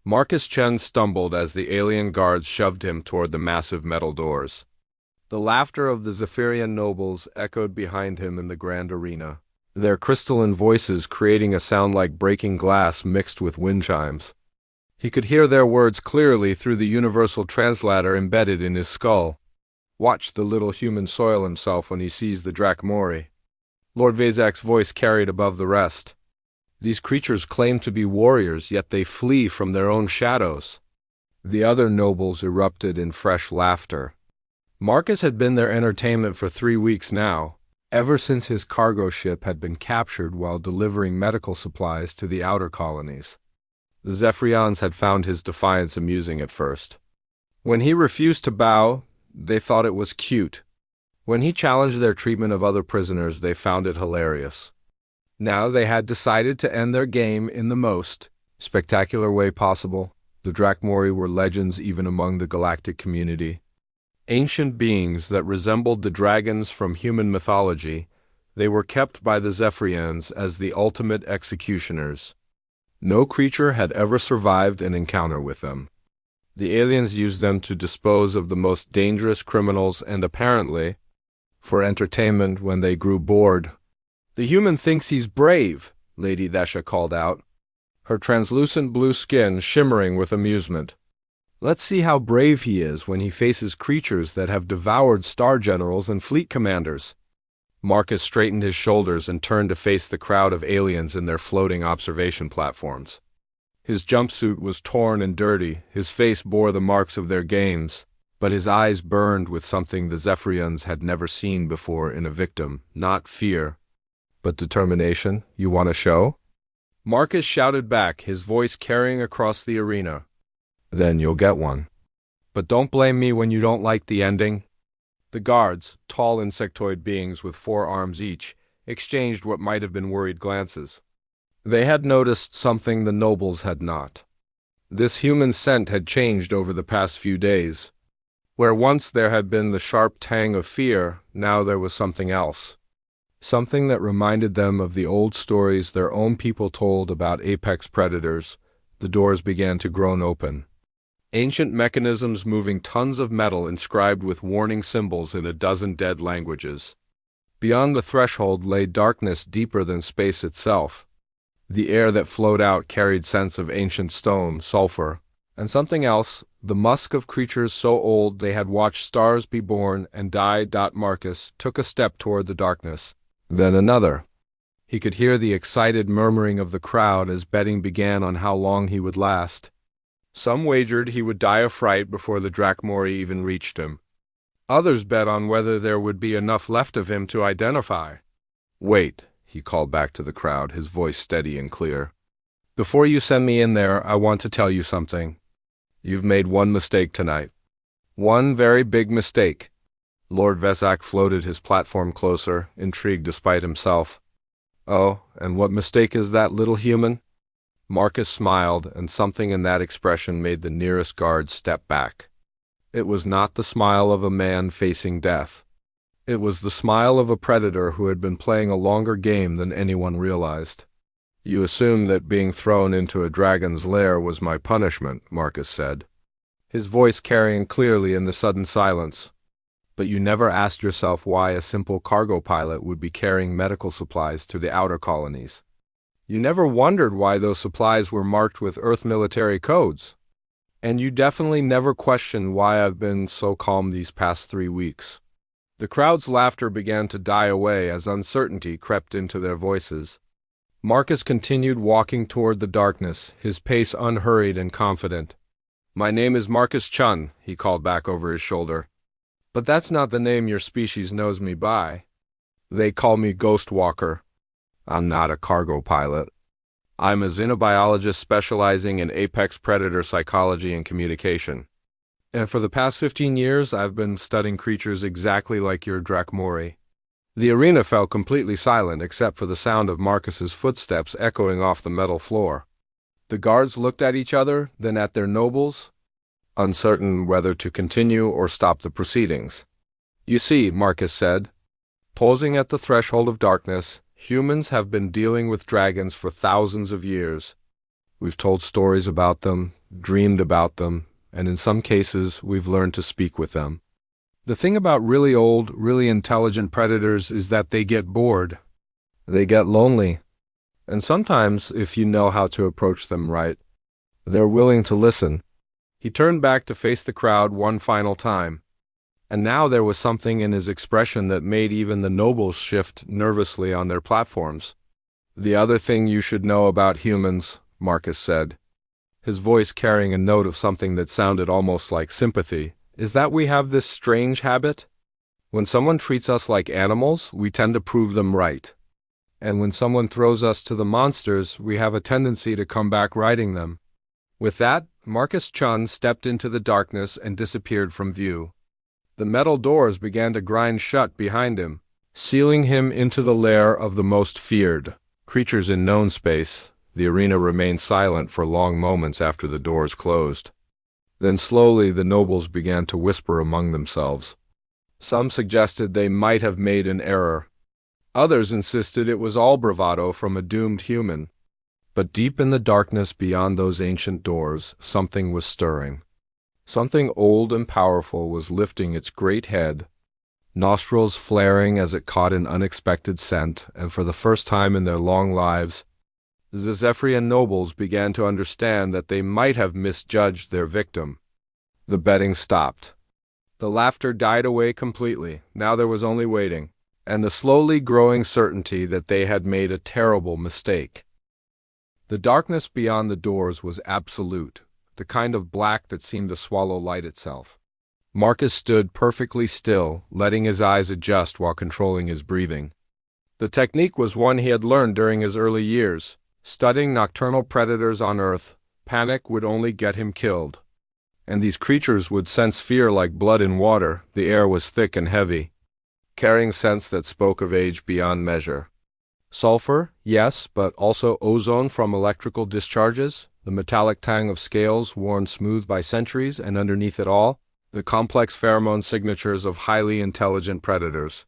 Marcus Chen stumbled as the alien guards shoved him toward the massive metal doors. The laughter of the Zephyrian nobles echoed behind him in the grand arena, their crystalline voices creating a sound like breaking glass mixed with wind chimes. He could hear their words clearly through the universal translator embedded in his skull. "Watch the little human soil himself when he sees the Drakmori." Lord Vezak's voice carried above the rest. "These creatures claim to be warriors, yet they flee from their own shadows." The other nobles erupted in fresh laughter. Marcus had been their entertainment for 3 weeks now, ever since his cargo ship had been captured while delivering medical supplies to the outer colonies. The Zephyrians had found his defiance amusing at first. When he refused to bow, they thought it was cute. When he challenged their treatment of other prisoners, they found it hilarious. Now they had decided to end their game in the most spectacular way possible. The Drakmori were legends even among the galactic community. Ancient beings that resembled the dragons from human mythology, they were kept by the Zephyrians as the ultimate executioners. No creature had ever survived an encounter with them. The aliens used them to dispose of the most dangerous criminals and apparently, for entertainment when they grew bored. "The human thinks he's brave," Lady Thesha called out, her translucent blue skin shimmering with amusement. "Let's see how brave he is when he faces creatures that have devoured star generals and fleet commanders." Marcus straightened his shoulders and turned to face the crowd of aliens in their floating observation platforms. His jumpsuit was torn and dirty, his face bore the marks of their games, but his eyes burned with something the Zephyrians had never seen before in a victim, not fear, but determination. "You want a show?" Marcus shouted back, his voice carrying across the arena. "Then you'll get one. But don't blame me when you don't like the ending." The guards, tall insectoid beings with 4 arms each, exchanged what might have been worried glances. They had noticed something the nobles had not. This human scent had changed over the past few days. Where once there had been the sharp tang of fear, now there was something else. Something that reminded them of the old stories their own people told about apex predators. The doors began to groan open. Ancient mechanisms moving tons of metal inscribed with warning symbols in a dozen dead languages. Beyond the threshold lay darkness deeper than space itself. The air that flowed out carried scents of ancient stone, sulfur, and something else, the musk of creatures so old they had watched stars be born and die. Marcus took a step toward the darkness, then another. He could hear the excited murmuring of the crowd as betting began on how long he would last. Some wagered he would die of fright before the Drakmori even reached him. Others bet on whether there would be enough left of him to identify. "Wait," he called back to the crowd, his voice steady and clear. "Before you send me in there, I want to tell you something. You've made one mistake tonight. One very big mistake." Lord Vezak floated his platform closer, intrigued despite himself. "Oh, and what mistake is that, little human?" Marcus smiled, and something in that expression made the nearest guard step back. It was not the smile of a man facing death. It was the smile of a predator who had been playing a longer game than anyone realized. "You assumed that being thrown into a dragon's lair was my punishment," Marcus said, his voice carrying clearly in the sudden silence. "But you never asked yourself why a simple cargo pilot would be carrying medical supplies to the outer colonies. You never wondered why those supplies were marked with Earth military codes. And you definitely never questioned why I've been so calm these past 3 weeks." The crowd's laughter began to die away as uncertainty crept into their voices. Marcus continued walking toward the darkness, his pace unhurried and confident. "My name is Marcus Chun," he called back over his shoulder. "But that's not the name your species knows me by. They call me Ghost Walker. I'm not a cargo pilot. I'm a xenobiologist specializing in apex predator psychology and communication. And for the past 15 years, I've been studying creatures exactly like your Drakmori." The arena fell completely silent except for the sound of Marcus's footsteps echoing off the metal floor. The guards looked at each other, then at their nobles, uncertain whether to continue or stop the proceedings. "You see," Marcus said, posing at the threshold of darkness, "humans have been dealing with dragons for thousands of years. We've told stories about them, dreamed about them, and in some cases, we've learned to speak with them. The thing about really old, really intelligent predators is that they get bored. They get lonely. And sometimes, if you know how to approach them right, they're willing to listen. He turned back to face the crowd one final time. And now there was something in his expression that made even the nobles shift nervously on their platforms. "The other thing you should know about humans," Marcus said, his voice carrying a note of something that sounded almost like sympathy, "is that we have this strange habit. When someone treats us like animals, we tend to prove them right. And when someone throws us to the monsters, we have a tendency to come back riding them." With that, Marcus Chun stepped into the darkness and disappeared from view. The metal doors began to grind shut behind him, sealing him into the lair of the most feared creatures in known space. The arena remained silent for long moments after the doors closed. Then slowly the nobles began to whisper among themselves. Some suggested they might have made an error. Others insisted it was all bravado from a doomed human. But deep in the darkness beyond those ancient doors, something was stirring. Something old and powerful was lifting its great head, nostrils flaring as it caught an unexpected scent, and for the first time in their long lives, the Zephyrian nobles began to understand that they might have misjudged their victim. The betting stopped. The laughter died away completely. Now there was only waiting, and the slowly growing certainty that they had made a terrible mistake. The darkness beyond the doors was absolute, the kind of black that seemed to swallow light itself. Marcus stood perfectly still, letting his eyes adjust while controlling his breathing. The technique was one he had learned during his early years. Studying nocturnal predators on Earth, panic would only get him killed. And these creatures would sense fear like blood in water. The air was thick and heavy, carrying scents that spoke of age beyond measure. Sulfur, yes, but also ozone from electrical discharges, the metallic tang of scales worn smooth by centuries, and underneath it all, the complex pheromone signatures of highly intelligent predators.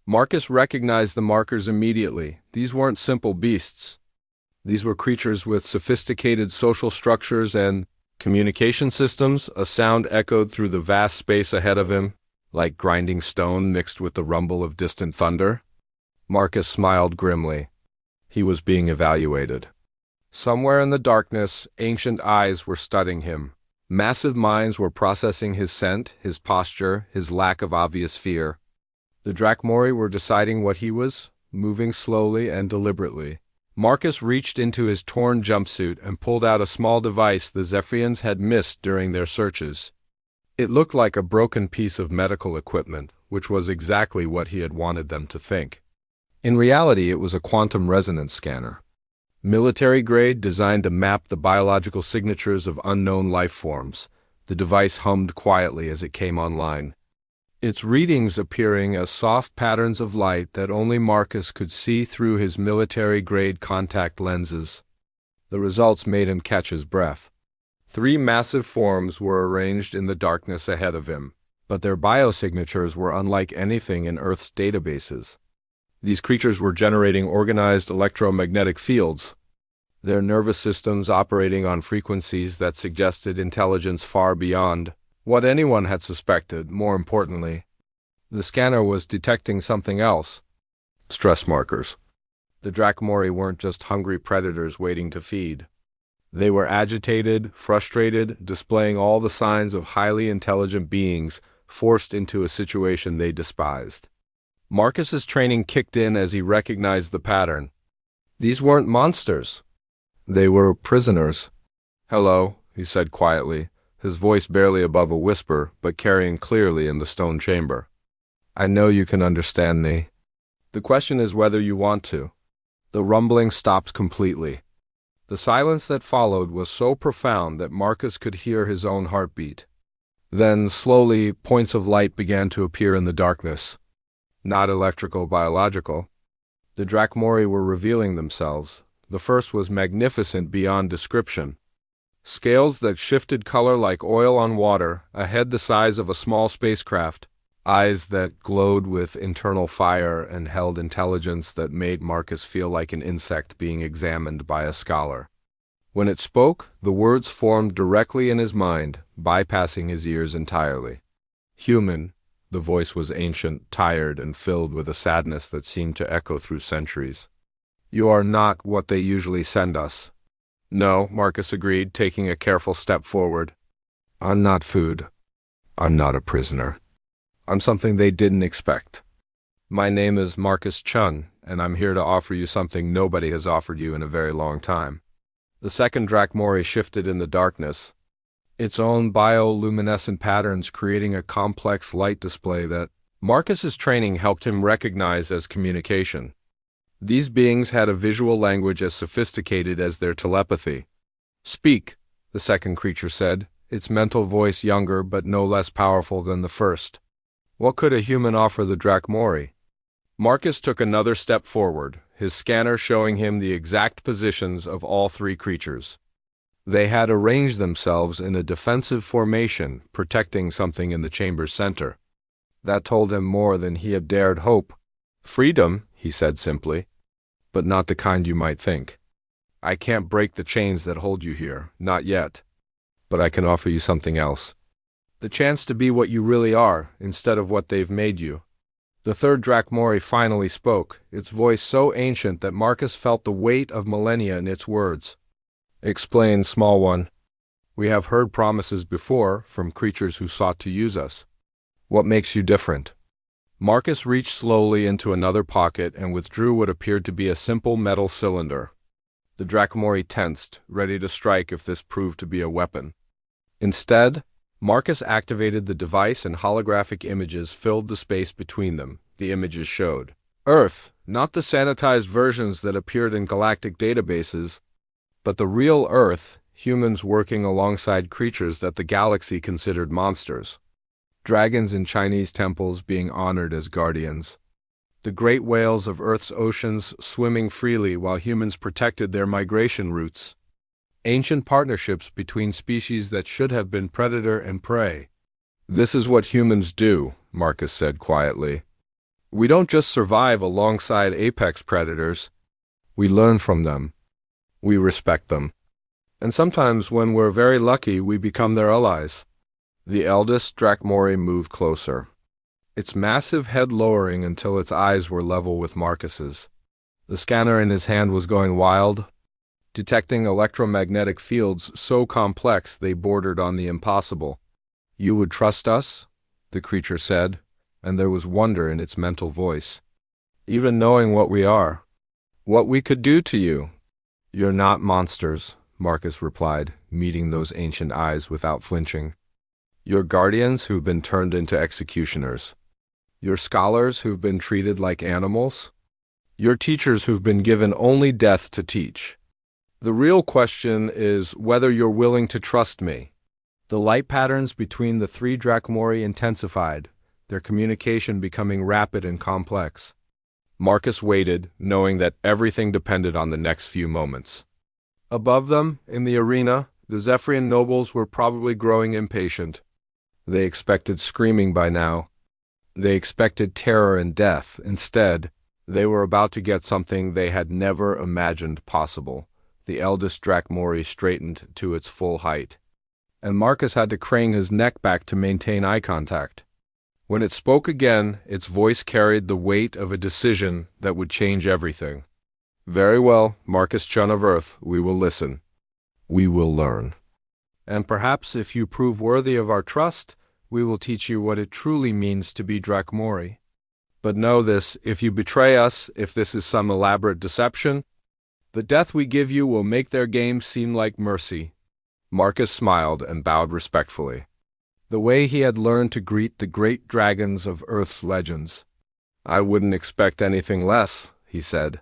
Marcus recognized the markers immediately. These weren't simple beasts. These were creatures with sophisticated social structures and communication systems. A sound echoed through the vast space ahead of him, like grinding stone mixed with the rumble of distant thunder. Marcus smiled grimly. He was being evaluated. Somewhere in the darkness, ancient eyes were studying him. Massive minds were processing his scent, his posture, his lack of obvious fear. The Drachmori were deciding what he was, moving slowly and deliberately. Marcus reached into his torn jumpsuit and pulled out a small device the Zephyrians had missed during their searches. It looked like a broken piece of medical equipment, which was exactly what he had wanted them to think. In reality, it was a quantum resonance scanner. Military grade, designed to map the biological signatures of unknown life forms. The device hummed quietly as it came online, its readings appearing as soft patterns of light that only Marcus could see through his military-grade contact lenses. The results made him catch his breath. 3 massive forms were arranged in the darkness ahead of him, but their biosignatures were unlike anything in Earth's databases. These creatures were generating organized electromagnetic fields, their nervous systems operating on frequencies that suggested intelligence far beyond what anyone had suspected. More importantly, the scanner was detecting something else. Stress markers. The Drachmori weren't just hungry predators waiting to feed. They were agitated, frustrated, displaying all the signs of highly intelligent beings forced into a situation they despised. Marcus's training kicked in as he recognized the pattern. These weren't monsters. They were prisoners. "Hello," he said quietly, his voice barely above a whisper, but carrying clearly in the stone chamber. "I know you can understand me. The question is whether you want to." The rumbling stopped completely. The silence that followed was so profound that Marcus could hear his own heartbeat. Then, slowly, points of light began to appear in the darkness. Not electrical, biological. The Drachmori were revealing themselves. The first was magnificent beyond description. Scales that shifted color like oil on water, a head the size of a small spacecraft, eyes that glowed with internal fire and held intelligence that made Marcus feel like an insect being examined by a scholar. When it spoke, the words formed directly in his mind, bypassing his ears entirely. Human, the voice was ancient, tired, and filled with a sadness that seemed to echo through centuries. You are not what they usually send us. No, Marcus agreed, taking a careful step forward. I'm not food. I'm not a prisoner. I'm something they didn't expect. My name is Marcus Chun, and I'm here to offer you something nobody has offered you in a very long time. The second Drachmori shifted in the darkness, its own bioluminescent patterns creating a complex light display that Marcus's training helped him recognize as communication. These beings had a visual language as sophisticated as their telepathy. Speak, the second creature said, its mental voice younger but no less powerful than the first. What could a human offer the Drachmori? Marcus took another step forward, his scanner showing him the exact positions of all three creatures. They had arranged themselves in a defensive formation, protecting something in the chamber's center. That told him more than he had dared hope. Freedom, he said simply, but not the kind you might think. I can't break the chains that hold you here, not yet. But I can offer you something else. The chance to be what you really are, instead of what they've made you. The third Drachmori finally spoke, its voice so ancient that Marcus felt the weight of millennia in its words. Explain, small one. We have heard promises before from creatures who sought to use us. What makes you different? Marcus reached slowly into another pocket and withdrew what appeared to be a simple metal cylinder. The Drachmori tensed, ready to strike if this proved to be a weapon. Instead, Marcus activated the device and holographic images filled the space between them. The images showed Earth, not the sanitized versions that appeared in galactic databases, but the real Earth, humans working alongside creatures that the galaxy considered monsters. Dragons in Chinese temples being honored as guardians. The great whales of Earth's oceans swimming freely while humans protected their migration routes. Ancient partnerships between species that should have been predator and prey. This is what humans do, Marcus said quietly. We don't just survive alongside apex predators. We learn from them. We respect them. And sometimes, when we're very lucky, we become their allies. The eldest Drachmori moved closer, its massive head lowering until its eyes were level with Marcus's. The scanner in his hand was going wild, detecting electromagnetic fields so complex they bordered on the impossible. You would trust us? The creature said, and there was wonder in its mental voice. Even knowing what we are, what we could do to you. You're not monsters, Marcus replied, meeting those ancient eyes without flinching. You're guardians who've been turned into executioners. You're scholars who've been treated like animals. You're teachers who've been given only death to teach. The real question is whether you're willing to trust me. The light patterns between the three Drachmori intensified, their communication becoming rapid and complex. Marcus waited, knowing that everything depended on the next few moments. Above them, in the arena, the Zephyrian nobles were probably growing impatient. They expected screaming by now. They expected terror and death. Instead, they were about to get something they had never imagined possible. The eldest Drachmori straightened to its full height, and Marcus had to crane his neck back to maintain eye contact. When it spoke again, its voice carried the weight of a decision that would change everything. Very well, Marcus Chun of Earth, we will listen. We will learn. And perhaps if you prove worthy of our trust, we will teach you what it truly means to be Drachmori. But know this, if you betray us, if this is some elaborate deception, the death we give you will make their game seem like mercy. Marcus smiled and bowed respectfully, the way he had learned to greet the great dragons of Earth's legends. I wouldn't expect anything less, he said.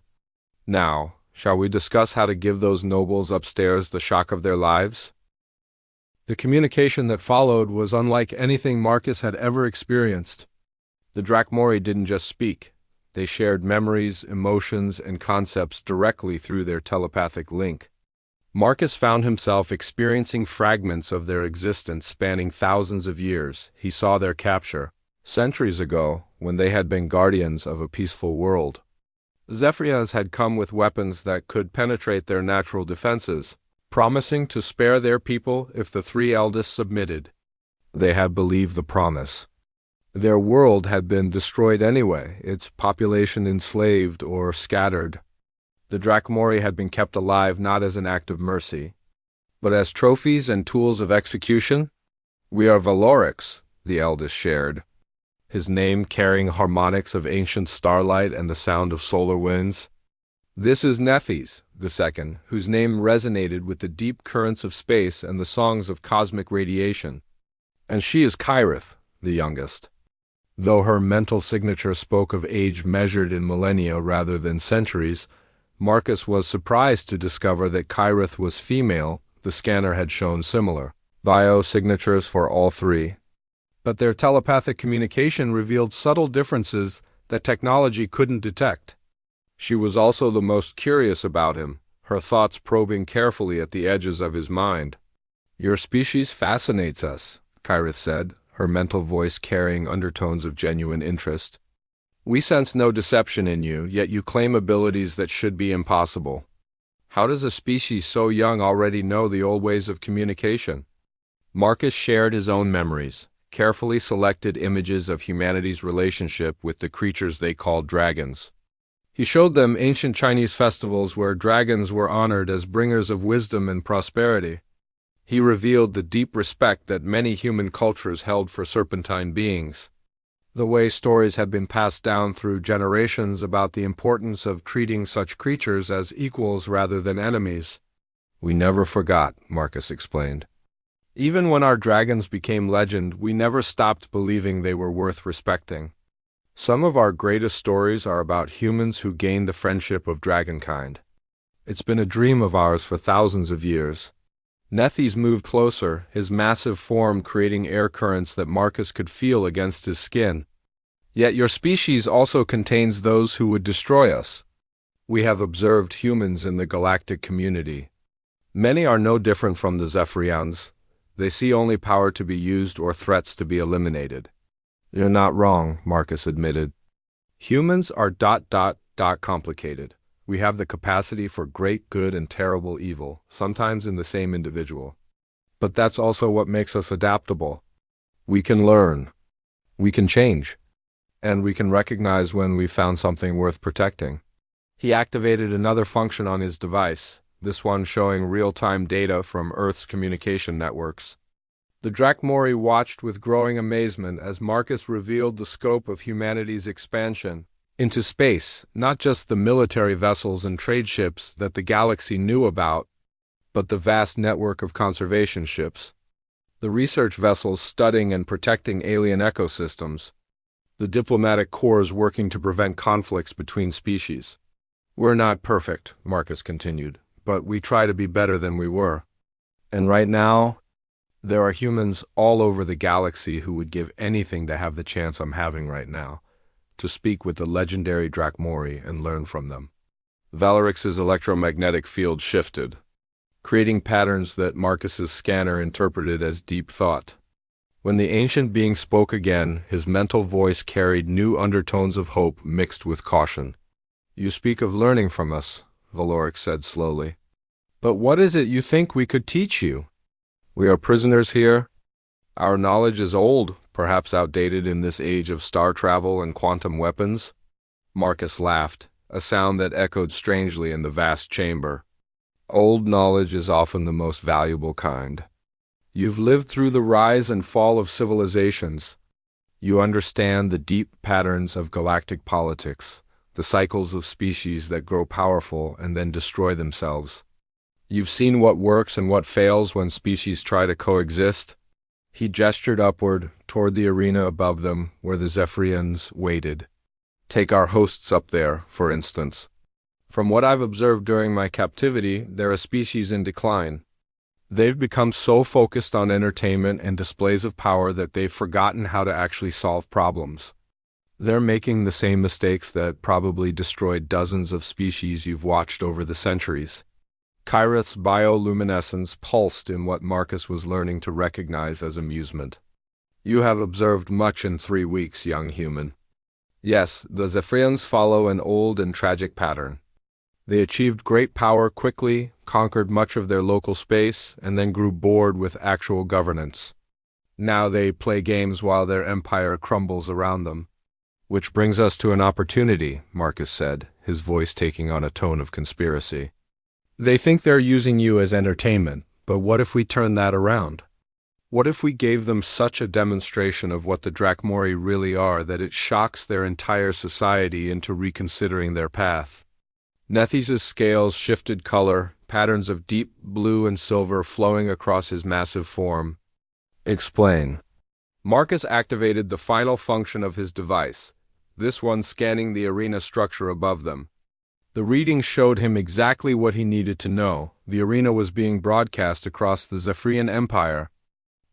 Now, shall we discuss how to give those nobles upstairs the shock of their lives? The communication that followed was unlike anything Marcus had ever experienced. The Drachmori didn't just speak. They shared memories, emotions, and concepts directly through their telepathic link. Marcus found himself experiencing fragments of their existence spanning thousands of years. He saw their capture, centuries ago, when they had been guardians of a peaceful world. Zephyrians had come with weapons that could penetrate their natural defenses, promising to spare their people if the three eldest submitted. They had believed the promise. Their world had been destroyed anyway, its population enslaved or scattered. The Drakmori had been kept alive not as an act of mercy, but as trophies and tools of execution. "We are Valorics," the eldest shared, his name carrying harmonics of ancient starlight and the sound of solar winds. "This is Nephes," the second, whose name resonated with the deep currents of space and the songs of cosmic radiation. "And she is Kyrith," the youngest. Though her mental signature spoke of age measured in millennia rather than centuries, Marcus was surprised to discover that Kyrith was female. The scanner had shown similar biosignatures for all three, but their telepathic communication revealed subtle differences that technology couldn't detect. She was also the most curious about him, her thoughts probing carefully at the edges of his mind. "Your species fascinates us," Kyrith said, her mental voice carrying undertones of genuine interest. "We sense no deception in you, yet you claim abilities that should be impossible. How does a species so young already know the old ways of communication?" Marcus shared his own memories, carefully selected images of humanity's relationship with the creatures they called dragons. He showed them ancient Chinese festivals where dragons were honored as bringers of wisdom and prosperity. He revealed the deep respect that many human cultures held for serpentine beings, the way stories had been passed down through generations about the importance of treating such creatures as equals rather than enemies. "We never forgot," Marcus explained. "Even when our dragons became legend, we never stopped believing they were worth respecting. Some of our greatest stories are about humans who gained the friendship of dragonkind. It's been a dream of ours for thousands of years." Nephes moved closer, his massive form creating air currents that Marcus could feel against his skin. "Yet your species also contains those who would destroy us. We have observed humans in the galactic community. Many are no different from the Zephyrians. They see only power to be used or threats to be eliminated." "You're not wrong," Marcus admitted. "Humans are ... complicated. We have the capacity for great good and terrible evil, sometimes in the same individual. But that's also what makes us adaptable. We can learn. We can change. And we can recognize when we've found something worth protecting." He activated another function on his device, this one showing real-time data from Earth's communication networks. The Drakmori watched with growing amazement as Marcus revealed the scope of humanity's expansion into space, not just the military vessels and trade ships that the galaxy knew about, but the vast network of conservation ships, the research vessels studying and protecting alien ecosystems, the diplomatic corps working to prevent conflicts between species. "We're not perfect," Marcus continued, "but we try to be better than we were. And right now, there are humans all over the galaxy who would give anything to have the chance I'm having right now, to speak with the legendary Drakmori and learn from them." Valorix's electromagnetic field shifted, creating patterns that Marcus's scanner interpreted as deep thought. When the ancient being spoke again, his mental voice carried new undertones of hope mixed with caution. "You speak of learning from us," Valorix said slowly. "But what is it you think we could teach you? We are prisoners here. Our knowledge is old, perhaps outdated in this age of star travel and quantum weapons." Marcus laughed, a sound that echoed strangely in the vast chamber. "Old knowledge is often the most valuable kind. You've lived through the rise and fall of civilizations. You understand the deep patterns of galactic politics, the cycles of species that grow powerful and then destroy themselves. You've seen what works and what fails when species try to coexist." He gestured upward, toward the arena above them, where the Zephyrians waited. "Take our hosts up there, for instance. From what I've observed during my captivity, they're a species in decline. They've become so focused on entertainment and displays of power that they've forgotten how to actually solve problems. They're making the same mistakes that probably destroyed dozens of species you've watched over the centuries." Kyrith's bioluminescence pulsed in what Marcus was learning to recognize as amusement. "You have observed much in 3 weeks, young human. Yes, the Zephyrians follow an old and tragic pattern. They achieved great power quickly, conquered much of their local space, and then grew bored with actual governance. Now they play games while their empire crumbles around them. Which brings us to an opportunity, Marcus said, his voice taking on a tone of conspiracy. They think they're using you as entertainment, but what if we turn that around? What if we gave them such a demonstration of what the Drakmori really are that it shocks their entire society into reconsidering their path? Nethys' scales shifted color, patterns of deep blue and silver flowing across his massive form. Explain. Marcus activated the final function of his device, this one scanning the arena structure above them. The reading showed him exactly what he needed to know. The arena was being broadcast across the Zephyrian Empire.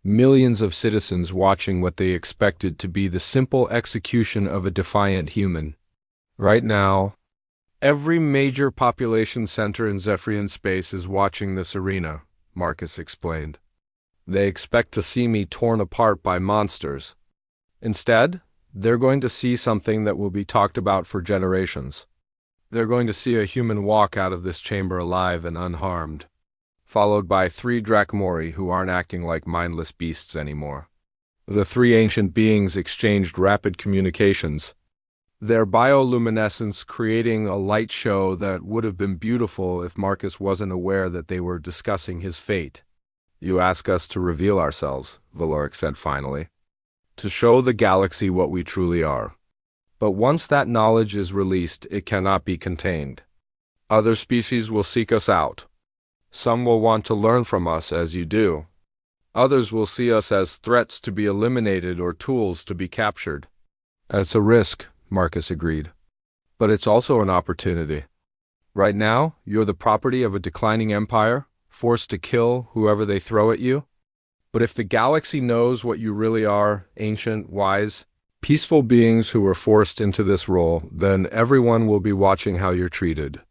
Millions of citizens watching what they expected to be the simple execution of a defiant human. Right now, every major population center in Zephyrian space is watching this arena, Marcus explained. They expect to see me torn apart by monsters. Instead, they're going to see something that will be talked about for generations. They're going to see a human walk out of this chamber alive and unharmed, followed by 3 Drakmori who aren't acting like mindless beasts anymore. The 3 ancient beings exchanged rapid communications, their bioluminescence creating a light show that would have been beautiful if Marcus wasn't aware that they were discussing his fate. You ask us to reveal ourselves, Valoric said finally, to show the galaxy what we truly are. But once that knowledge is released, it cannot be contained. Other species will seek us out. Some will want to learn from us as you do. Others will see us as threats to be eliminated or tools to be captured. It's a risk, Marcus agreed. But it's also an opportunity. Right now, you're the property of a declining empire, forced to kill whoever they throw at you. But if the galaxy knows what you really are, ancient, wise, peaceful beings who were forced into this role, then everyone will be watching how you're treated.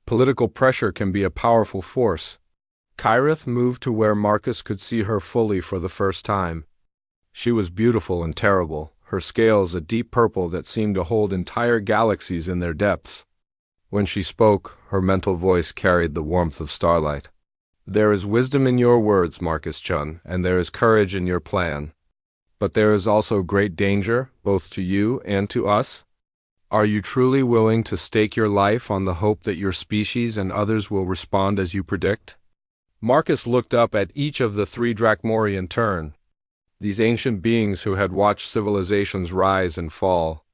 Political pressure can be a powerful force. Kyrith moved to where Marcus could see her fully for the first time. She was beautiful and terrible, her scales a deep purple that seemed to hold entire galaxies in their depths. When she spoke, her mental voice carried the warmth of starlight. There is wisdom in your words, Marcus Chun, and there is courage in your plan. But there is also great danger, both to you and to us. Are you truly willing to stake your life on the hope that your species and others will respond as you predict? Marcus looked up at each of the 3 Drakmori in turn. These ancient beings who had watched civilizations rise and fall,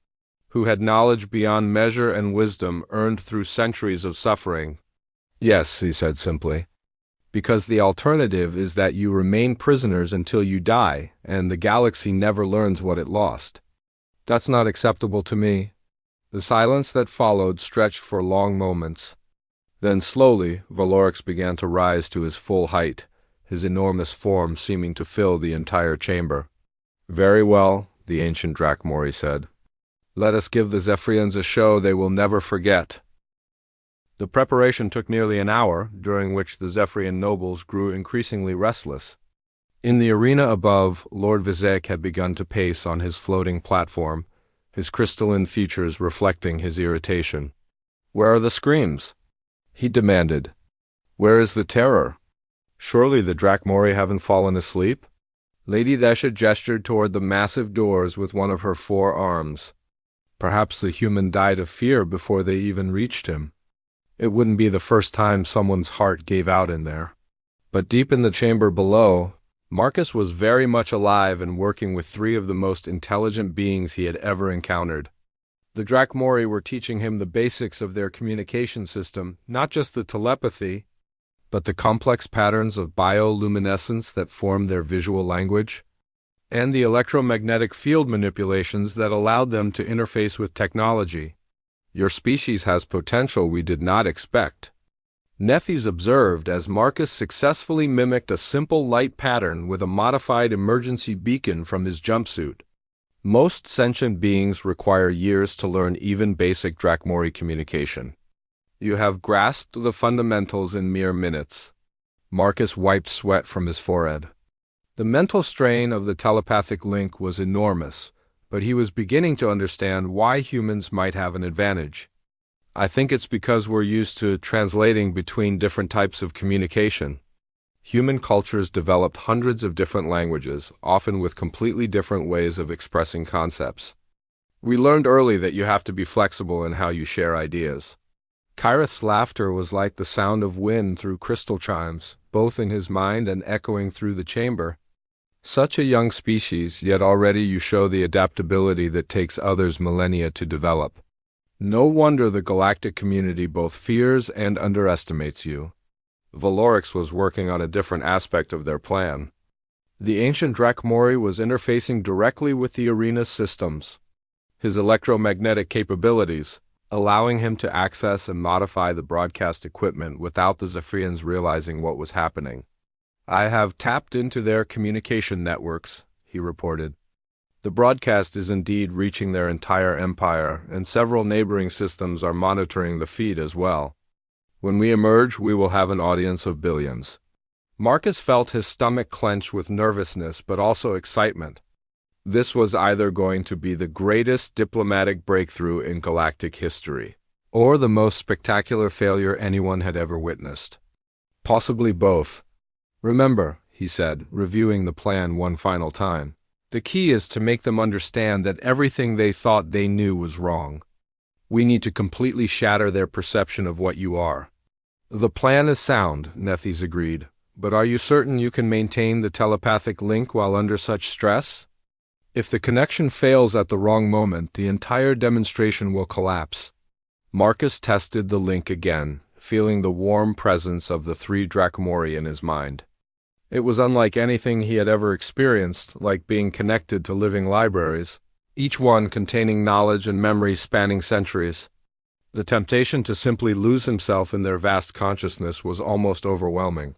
who had knowledge beyond measure and wisdom earned through centuries of suffering. Yes, he said simply. Because the alternative is that you remain prisoners until you die, and the galaxy never learns what it lost. That's not acceptable to me. The silence that followed stretched for long moments. Then slowly, Valorix began to rise to his full height, his enormous form seeming to fill the entire chamber. Very well, the ancient Drakmori said. Let us give the Zephyrians a show they will never forget. The preparation took nearly an hour, during which the Zephyrian nobles grew increasingly restless. In the arena above, Lord Vizek had begun to pace on his floating platform, his crystalline features reflecting his irritation. Where are the screams? He demanded. Where is the terror? Surely the Drakmori haven't fallen asleep? Lady Thesha gestured toward the massive doors with one of her 4 arms. Perhaps the human died of fear before they even reached him. It wouldn't be the first time someone's heart gave out in there. But deep in the chamber below, Marcus was very much alive and working with 3 of the most intelligent beings he had ever encountered. The Drakmori were teaching him the basics of their communication system, not just the telepathy, but the complex patterns of bioluminescence that formed their visual language, and the electromagnetic field manipulations that allowed them to interface with technology. Your species has potential we did not expect. Nethys observed as Marcus successfully mimicked a simple light pattern with a modified emergency beacon from his jumpsuit. Most sentient beings require years to learn even basic Drakmori communication. You have grasped the fundamentals in mere minutes. Marcus wiped sweat from his forehead. The mental strain of the telepathic link was enormous, but he was beginning to understand why humans might have an advantage. I think it's because we're used to translating between different types of communication. Human cultures developed hundreds of different languages, often with completely different ways of expressing concepts. We learned early that you have to be flexible in how you share ideas. Kyrith's laughter was like the sound of wind through crystal chimes, both in his mind and echoing through the chamber. Such a young species, yet already you show the adaptability that takes others millennia to develop. No wonder the galactic community both fears and underestimates you. Orcs was working on a different aspect of their plan. The ancient Drakmori was interfacing directly with the arena's systems. His electromagnetic capabilities, allowing him to access and modify the broadcast equipment without the Zephyrians realizing what was happening. I have tapped into their communication networks, he reported. The broadcast is indeed reaching their entire empire, and several neighboring systems are monitoring the feed as well. When we emerge, we will have an audience of billions. Marcus felt his stomach clench with nervousness but also excitement. This was either going to be the greatest diplomatic breakthrough in galactic history, or the most spectacular failure anyone had ever witnessed. Possibly both. Remember, he said, reviewing the plan one final time, the key is to make them understand that everything they thought they knew was wrong. We need to completely shatter their perception of what you are. The plan is sound, Nethys agreed, but are you certain you can maintain the telepathic link while under such stress? If the connection fails at the wrong moment, the entire demonstration will collapse. Marcus tested the link again, feeling the warm presence of the 3 Drakmori in his mind. It was unlike anything he had ever experienced, like being connected to living libraries, each one containing knowledge and memory spanning centuries. The temptation to simply lose himself in their vast consciousness was almost overwhelming.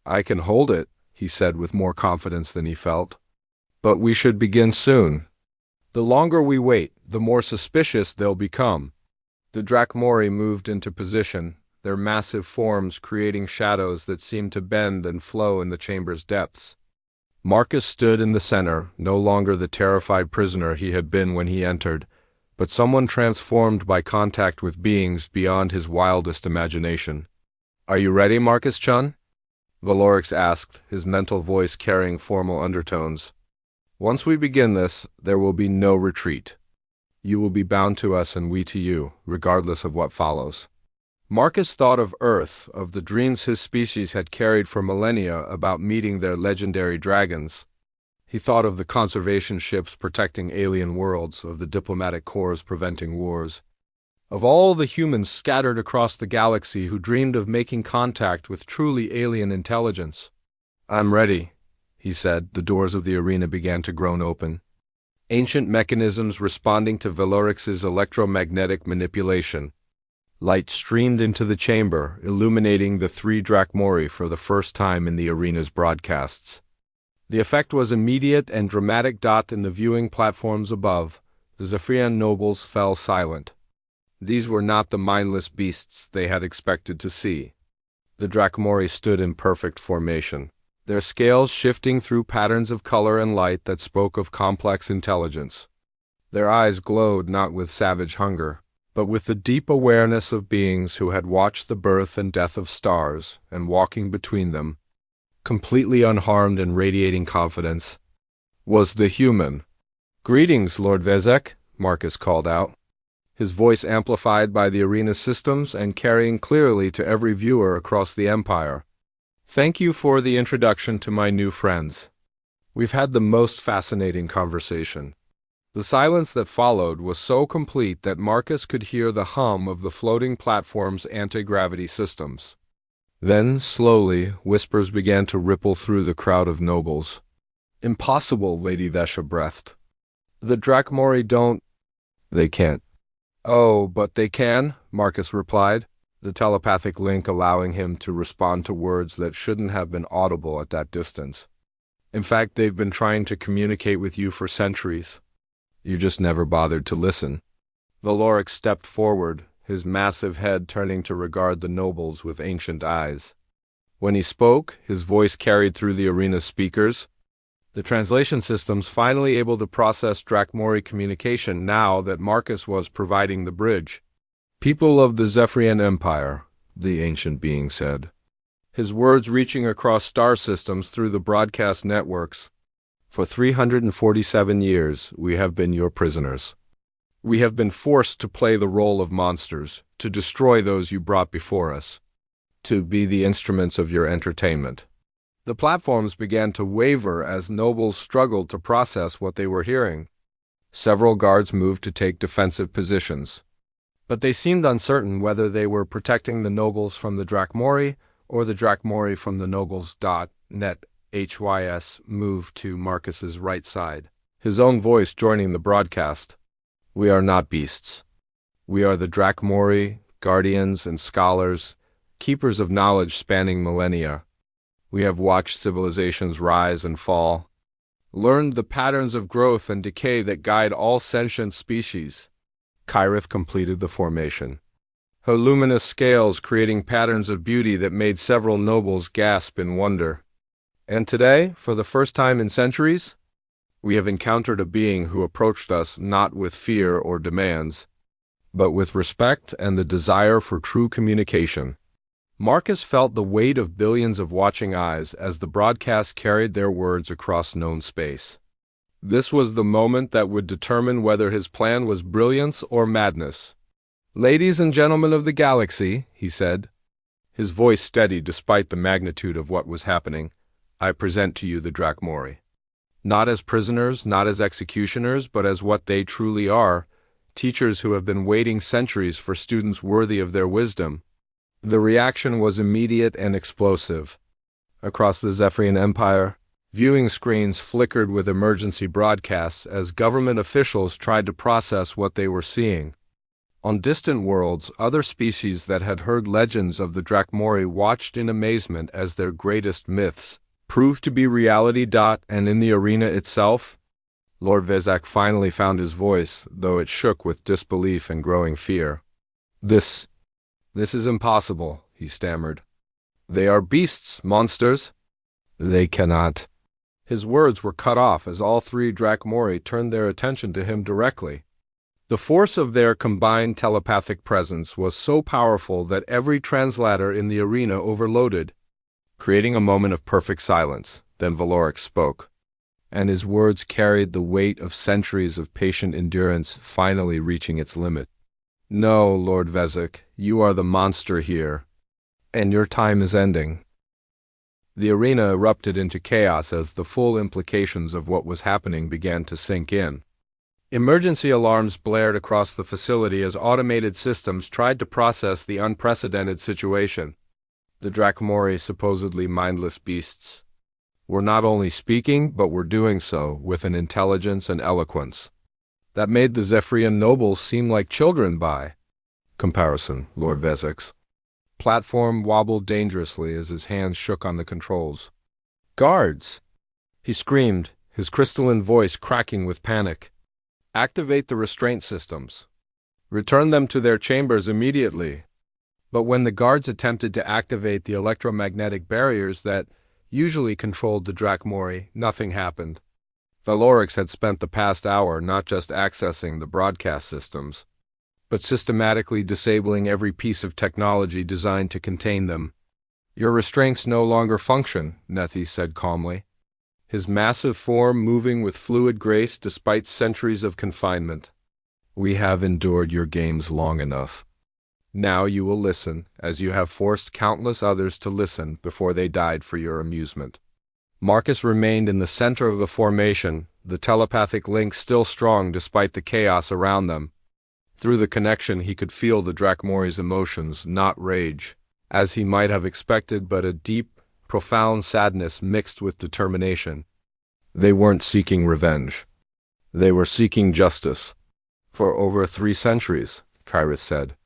I can hold it, he said with more confidence than he felt. But we should begin soon. The longer we wait, the more suspicious they'll become. The Drakmori moved into position, their massive forms creating shadows that seemed to bend and flow in the chamber's depths. Marcus stood in the center, no longer the terrified prisoner he had been when he entered, but someone transformed by contact with beings beyond his wildest imagination. Are you ready, Marcus-chun? Orcs asked, his mental voice carrying formal undertones. Once we begin this, there will be no retreat. You will be bound to us and we to you, regardless of what follows. Marcus thought of Earth, of the dreams his species had carried for millennia about meeting their legendary dragons. He thought of the conservation ships protecting alien worlds, of the diplomatic corps preventing wars, of all the humans scattered across the galaxy who dreamed of making contact with truly alien intelligence. I'm ready, he said. The doors of the arena began to groan open. Ancient mechanisms responding to Orcs' electromagnetic manipulation. Light streamed into the chamber, illuminating the 3 Drakmori for the first time in the arena's broadcasts. The effect was immediate and dramatic. In the viewing platforms above, the Zephyrian nobles fell silent. These were not the mindless beasts they had expected to see. The Drakmori stood in perfect formation, their scales shifting through patterns of color and light that spoke of complex intelligence. Their eyes glowed not with savage hunger, but with the deep awareness of beings who had watched the birth and death of stars, and walking between them, completely unharmed and radiating confidence, was the human. Greetings, Lord Vezek, Marcus called out, his voice amplified by the arena systems and carrying clearly to every viewer across the Empire. Thank you for the introduction to my new friends. We've had the most fascinating conversation. The silence that followed was so complete that Marcus could hear the hum of the floating platform's anti-gravity systems. Then, slowly, whispers began to ripple through the crowd of nobles. Impossible, Lady Vesha breathed. The Drakmori don't... They can't. Oh, but they can, Marcus replied, the telepathic link allowing him to respond to words that shouldn't have been audible at that distance. In fact, they've been trying to communicate with you for centuries. You just never bothered to listen. Orcs stepped forward, his massive head turning to regard the nobles with ancient eyes. When he spoke, his voice carried through the arena speakers, the translation systems finally able to process Drakmori communication now that Marcus was providing the bridge. People of the Zephyrian Empire, the ancient being said, his words reaching across star systems through the broadcast networks. For 347 years, we have been your prisoners. We have been forced to play the role of monsters, to destroy those you brought before us, to be the instruments of your entertainment. The platforms began to waver as nobles struggled to process what they were hearing. Several guards moved to take defensive positions, but they seemed uncertain whether they were protecting the nobles from the Drakmori or the Drakmori from the nobles. Net HYS moved to Marcus's right side, his own voice joining the broadcast. We are not beasts. We are the Drakmori, guardians and scholars, keepers of knowledge spanning millennia. We have watched civilizations rise and fall, learned the patterns of growth and decay that guide all sentient species. Kyrith completed the formation, her luminous scales creating patterns of beauty that made several nobles gasp in wonder. And today, for the first time in centuries, we have encountered a being who approached us not with fear or demands, but with respect and the desire for true communication. Marcus felt the weight of billions of watching eyes as the broadcast carried their words across known space. This was the moment that would determine whether his plan was brilliance or madness. Ladies and gentlemen of the galaxy, he said, his voice steady despite the magnitude of what was happening, I present to you the Drakmori. Not as prisoners, not as executioners, but as what they truly are, teachers who have been waiting centuries for students worthy of their wisdom. The reaction was immediate and explosive. Across the Zephyrian Empire, viewing screens flickered with emergency broadcasts as government officials tried to process what they were seeing. On distant worlds, other species that had heard legends of the Drakmori watched in amazement as their greatest myths proved to be reality. And in the arena itself, Lord Vezak finally found his voice, though it shook with disbelief and growing fear. This is impossible, he stammered. They are beasts, monsters. They cannot. His words were cut off as all three Drakmori turned their attention to him directly. The force of their combined telepathic presence was so powerful that every translator in the arena overloaded, creating a moment of perfect silence. Then Valorix spoke, and his words carried the weight of centuries of patient endurance finally reaching its limit. No, Lord Vezek, you are the monster here, and your time is ending. The arena erupted into chaos as the full implications of what was happening began to sink in. Emergency alarms blared across the facility as automated systems tried to process the unprecedented situation. The Drakmori, supposedly mindless beasts, were not only speaking, but were doing so with an intelligence and eloquence that made the Zephyrian nobles seem like children by comparison. Lord Vezek's platform wobbled dangerously as his hands shook on the controls. Guards! He screamed, his crystalline voice cracking with panic. Activate the restraint systems. Return them to their chambers immediately. But when the guards attempted to activate the electromagnetic barriers that usually controlled the Drakmori, nothing happened. Valorix had spent the past hour not just accessing the broadcast systems, but systematically disabling every piece of technology designed to contain them. Your restraints no longer function, Nethi said calmly, his massive form moving with fluid grace despite centuries of confinement. We have endured your games long enough. Now you will listen, as you have forced countless others to listen before they died for your amusement. Marcus remained in the center of the formation, the telepathic link still strong despite the chaos around them. Through the connection he could feel the Drakmori's emotions, not rage, as he might have expected, but a deep, profound sadness mixed with determination. They weren't seeking revenge. They were seeking justice. For over 3 centuries, Kyrith said,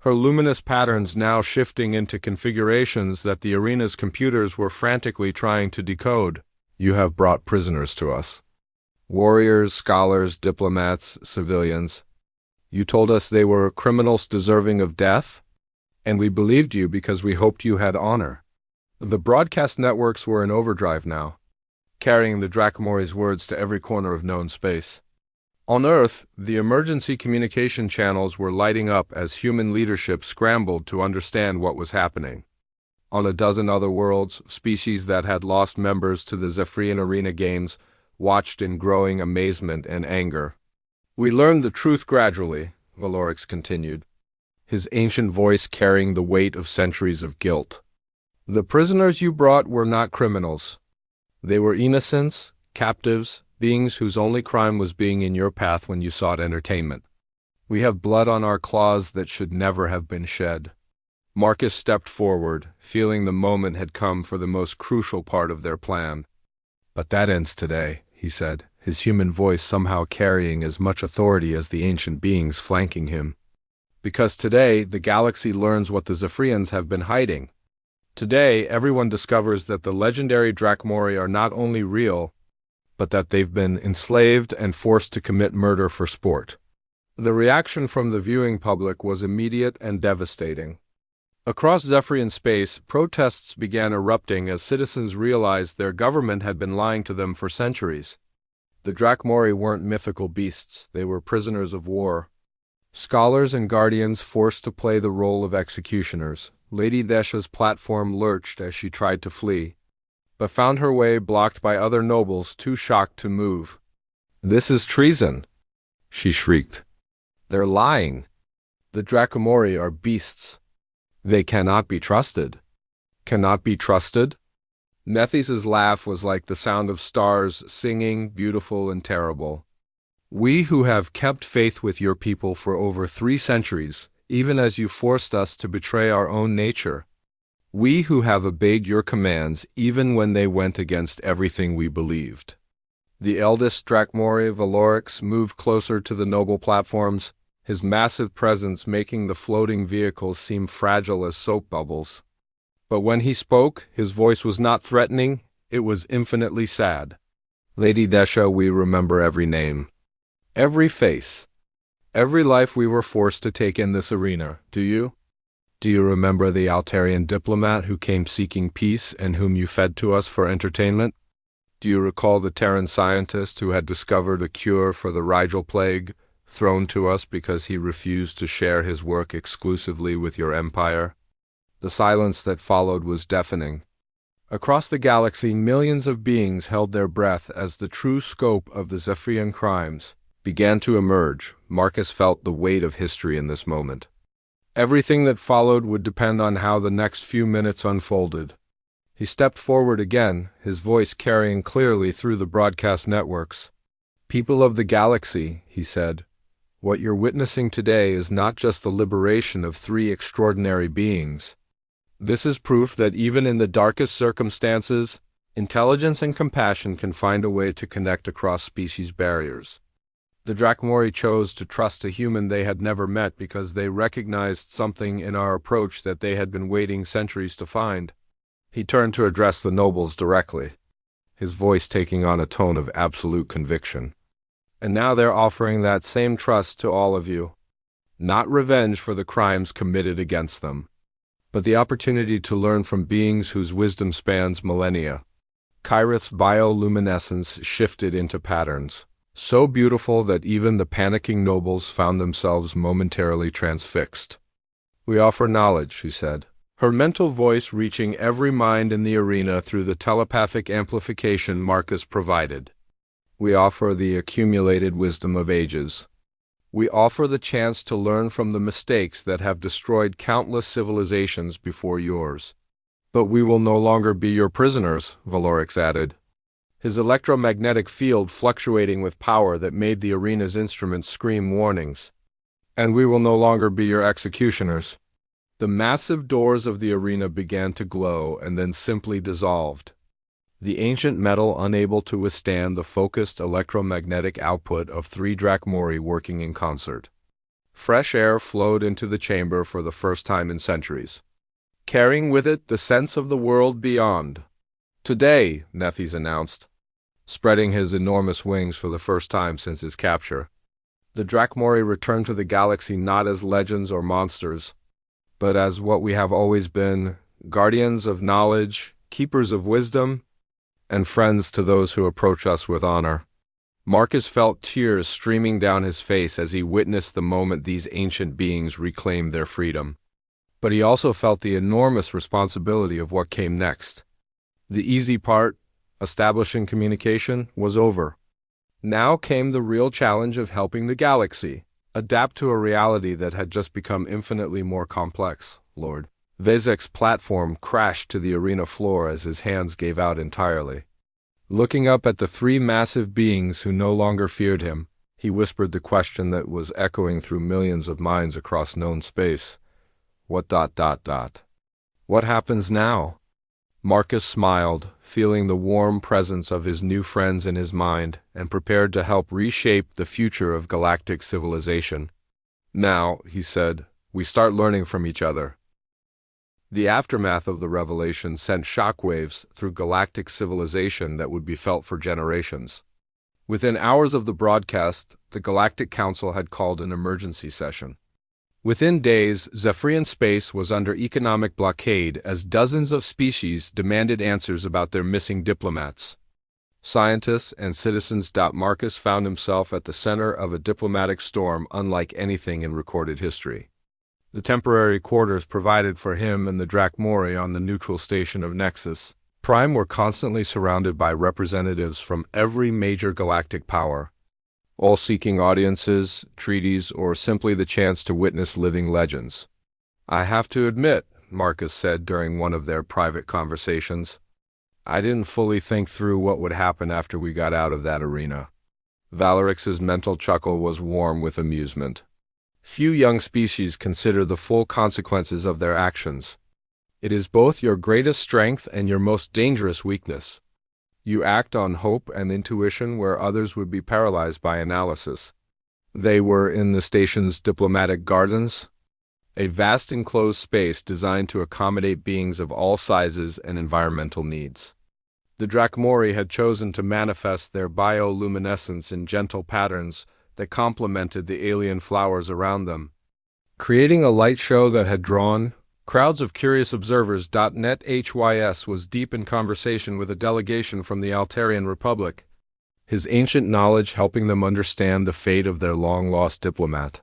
her luminous patterns now shifting into configurations that the arena's computers were frantically trying to decode. You have brought prisoners to us. Warriors, scholars, diplomats, civilians. You told us they were criminals deserving of death, and we believed you because we hoped you had honor. The broadcast networks were in overdrive now, carrying the Drakmori's words to every corner of known space. On Earth, the emergency communication channels were lighting up as human leadership scrambled to understand what was happening. On a dozen other worlds, species that had lost members to the Zephyrian Arena Games watched in growing amazement and anger. "We learned the truth gradually," Valorix continued, his ancient voice carrying the weight of centuries of guilt. "The prisoners you brought were not criminals. They were innocents, captives, beings whose only crime was being in your path when you sought entertainment. We have blood on our claws that should never have been shed." Marcus stepped forward, feeling the moment had come for the most crucial part of their plan. "But that ends today," he said, his human voice somehow carrying as much authority as the ancient beings flanking him. "Because today, the galaxy learns what the Zephyrians have been hiding. Today, everyone discovers that the legendary Drachmori are not only real, but that they've been enslaved and forced to commit murder for sport." The reaction from the viewing public was immediate and devastating. Across Zephyrian space, protests began erupting as citizens realized their government had been lying to them for centuries. The Drachmori weren't mythical beasts, they were prisoners of war. Scholars and guardians forced to play the role of executioners. Lady Desha's platform lurched as she tried to flee, but found her way blocked by other nobles too shocked to move. "This is treason," she shrieked. "They're lying. The Drachmori are beasts. They cannot be trusted." "Cannot be trusted?" Nethys' laugh was like the sound of stars singing, beautiful and terrible. "We who have kept faith with your people for over 3 centuries, even as you forced us to betray our own nature. We who have obeyed your commands even when they went against everything we believed." The eldest Drachmori, Valorix, moved closer to the noble platforms, his massive presence making the floating vehicles seem fragile as soap bubbles. But when he spoke, his voice was not threatening, it was infinitely sad. "Lady Desha, we remember every name, every face, every life we were forced to take in this arena. Do you? Do you remember the Altarian diplomat who came seeking peace and whom you fed to us for entertainment? Do you recall the Terran scientist who had discovered a cure for the Rigel plague, thrown to us because he refused to share his work exclusively with your empire?" The silence that followed was deafening. Across the galaxy, millions of beings held their breath as the true scope of the Zephyrian crimes began to emerge. Marcus felt the weight of history in this moment. Everything that followed would depend on how the next few minutes unfolded. He stepped forward again, his voice carrying clearly through the broadcast networks. "People of the galaxy," he said, "what you're witnessing today is not just the liberation of 3 extraordinary beings. This is proof that even in the darkest circumstances, intelligence and compassion can find a way to connect across species barriers. The Drachmori chose to trust a human they had never met because they recognized something in our approach that they had been waiting centuries to find." He turned to address the nobles directly, his voice taking on a tone of absolute conviction. "And now they're offering that same trust to all of you. Not revenge for the crimes committed against them, but the opportunity to learn from beings whose wisdom spans millennia." Kyrith's bioluminescence shifted into patterns, so beautiful that even the panicking nobles found themselves momentarily transfixed. "We offer knowledge," she said, her mental voice reaching every mind in the arena through the telepathic amplification Marcus provided. "We offer the accumulated wisdom of ages. We offer the chance to learn from the mistakes that have destroyed countless civilizations before yours. But we will no longer be your prisoners," Valorix added, his electromagnetic field fluctuating with power that made the arena's instruments scream warnings. "And we will no longer be your executioners." The massive doors of the arena began to glow and then simply dissolved, the ancient metal unable to withstand the focused electromagnetic output of 3 Drachmori working in concert. Fresh air flowed into the chamber for the first time in centuries, carrying with it the sense of the world beyond. "Today," Nethys announced, spreading his enormous wings for the first time since his capture, "the Drachmori return to the galaxy not as legends or monsters, but as what we have always been, guardians of knowledge, keepers of wisdom, and friends to those who approach us with honor." Marcus felt tears streaming down his face as he witnessed the moment these ancient beings reclaimed their freedom. But he also felt the enormous responsibility of what came next. The easy part, establishing communication, was over. Now came the real challenge of helping the galaxy adapt to a reality that had just become infinitely more complex. Lord Vezek's platform crashed to the arena floor as his hands gave out entirely. Looking up at the three massive beings who no longer feared him, he whispered the question that was echoing through millions of minds across known space. What? What happens now? Marcus smiled, feeling the warm presence of his new friends in his mind, and prepared to help reshape the future of galactic civilization. Now, he said, we start learning from each other. The aftermath of the revelation sent shockwaves through galactic civilization that would be felt for generations. Within hours of the broadcast, the Galactic Council had called an emergency session. Within days, Zephyrian space was under economic blockade as dozens of species demanded answers about their missing diplomats. Scientists and citizens. Marcus found himself at the center of a diplomatic storm unlike anything in recorded history. The temporary quarters provided for him and the Drakmori on the neutral station of Nexus Prime were constantly surrounded by representatives from every major galactic power, all seeking audiences, treaties, or simply the chance to witness living legends. I have to admit, Marcus said during one of their private conversations, I didn't fully think through what would happen after we got out of that arena. Valerix's mental chuckle was warm with amusement. Few young species consider the full consequences of their actions. It is both your greatest strength and your most dangerous weakness. You act on hope and intuition where others would be paralyzed by analysis. They were in the station's diplomatic gardens, a vast enclosed space designed to accommodate beings of all sizes and environmental needs. The Drakmori had chosen to manifest their bioluminescence in gentle patterns that complemented the alien flowers around them, creating a light show that had drawn crowds of curious observers. Net HYS was deep in conversation with a delegation from the Altarian Republic, his ancient knowledge helping them understand the fate of their long-lost diplomat.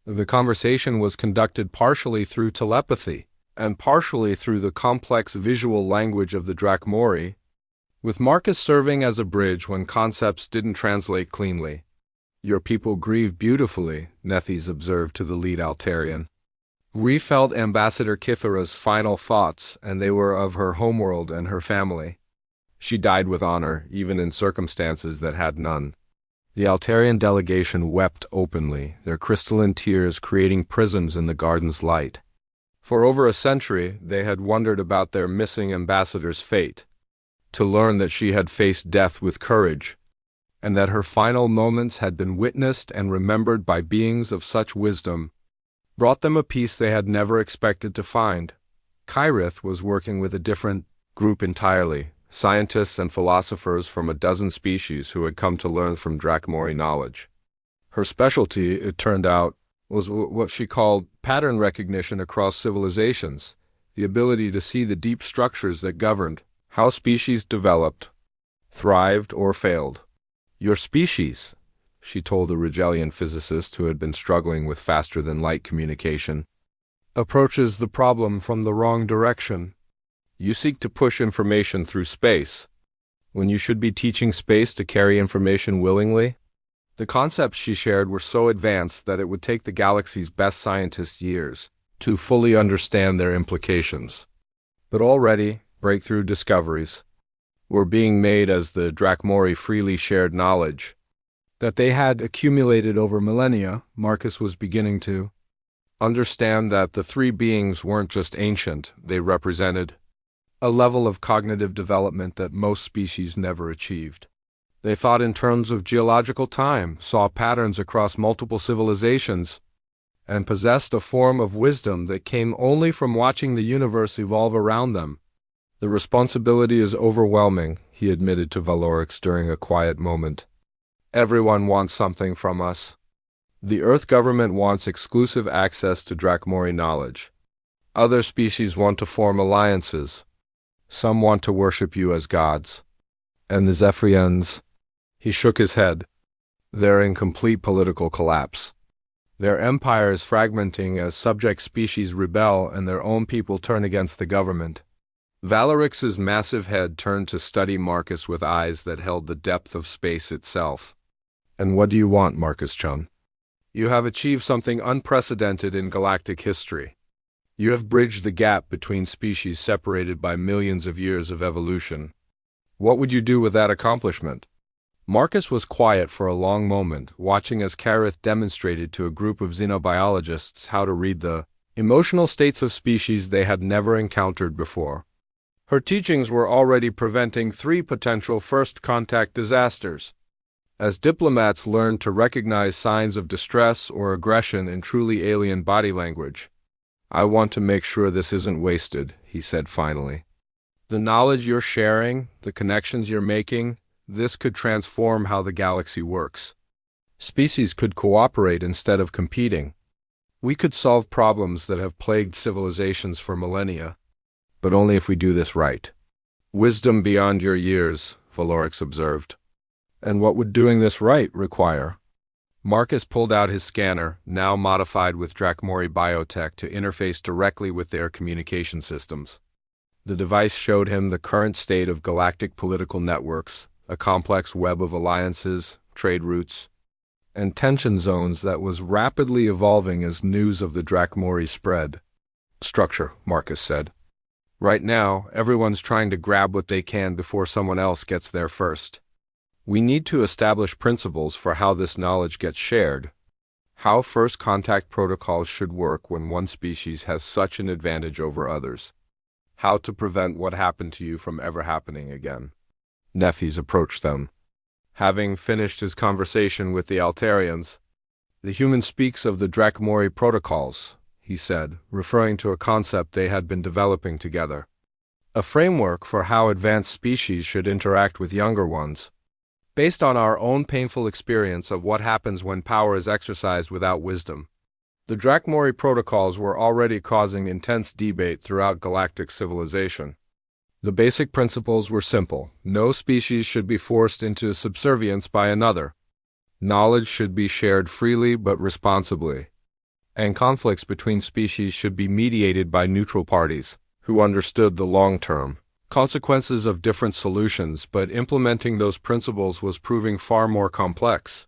The conversation was conducted partially through telepathy and partially through the complex visual language of the Drakmori, with Marcus serving as a bridge when concepts didn't translate cleanly. Your people grieve beautifully, Nethys observed to the lead Altarian. We felt Ambassador Kithara's final thoughts, and they were of her homeworld and her family. She died with honor, even in circumstances that had none. The Altarian delegation wept openly, their crystalline tears creating prisms in the garden's light. For over a century, they had wondered about their missing ambassador's fate. To learn that she had faced death with courage, and that her final moments had been witnessed and remembered by beings of such wisdom, brought them a peace they had never expected to find. Kyrith was working with a different group entirely, scientists and philosophers from a dozen species who had come to learn from Drakmori knowledge. Her specialty, it turned out, was what she called pattern recognition across civilizations, the ability to see the deep structures that governed how species developed, thrived, or failed. Your species, she told a Rigelian physicist who had been struggling with faster-than-light communication, approaches the problem from the wrong direction. You seek to push information through space, when you should be teaching space to carry information willingly. The concepts she shared were so advanced that it would take the galaxy's best scientists years to fully understand their implications. But already, breakthrough discoveries were being made as the Drakmori freely shared knowledge that they had accumulated over millennia. Marcus was beginning to understand that the three beings weren't just ancient, they represented a level of cognitive development that most species never achieved. They thought in terms of geological time, saw patterns across multiple civilizations, and possessed a form of wisdom that came only from watching the universe evolve around them. The responsibility is overwhelming, he admitted to Valorix during a quiet moment. Everyone wants something from us. The Earth government wants exclusive access to Drakmori knowledge. Other species want to form alliances. Some want to worship you as gods. And the Zephyrians, he shook his head, They're in complete political collapse. Their empire is fragmenting as subject species rebel and their own people turn against the government. Valerix's massive head turned to study Marcus with eyes that held the depth of space itself. "And what do you want, Marcus-chun? You have achieved something unprecedented in galactic history. You have bridged the gap between species separated by millions of years of evolution. What would you do with that accomplishment?" Marcus was quiet for a long moment, watching as Kareth demonstrated to a group of xenobiologists how to read the emotional states of species they had never encountered before. Her teachings were already preventing 3 potential first-contact disasters. As diplomats learned to recognize signs of distress or aggression in truly alien body language. "I want to make sure this isn't wasted," he said finally. "The knowledge you're sharing, the connections you're making, this could transform how the galaxy works. Species could cooperate instead of competing. We could solve problems that have plagued civilizations for millennia. But only if we do this right." "Wisdom beyond your years," Valorix observed. "And what would doing this right require?" Marcus pulled out his scanner, now modified with Drachmori biotech to interface directly with their communication systems. The device showed him the current state of galactic political networks, a complex web of alliances, trade routes, and tension zones that was rapidly evolving as news of the Drachmori spread. "Structure," Marcus said. "Right now, everyone's trying to grab what they can before someone else gets there first. We need to establish principles for how this knowledge gets shared, how first contact protocols should work when one species has such an advantage over others, how to prevent what happened to you from ever happening again." Nephis approached them. Having finished his conversation with the Altarians, "The human speaks of the Drachmori protocols," he said, referring to a concept they had been developing together. "A framework for how advanced species should interact with younger ones, based on our own painful experience of what happens when power is exercised without wisdom." The Drachmori protocols were already causing intense debate throughout galactic civilization. The basic principles were simple. No species should be forced into subservience by another. Knowledge should be shared freely but responsibly. And conflicts between species should be mediated by neutral parties, who understood the long-term consequences of different solutions, but implementing those principles was proving far more complex.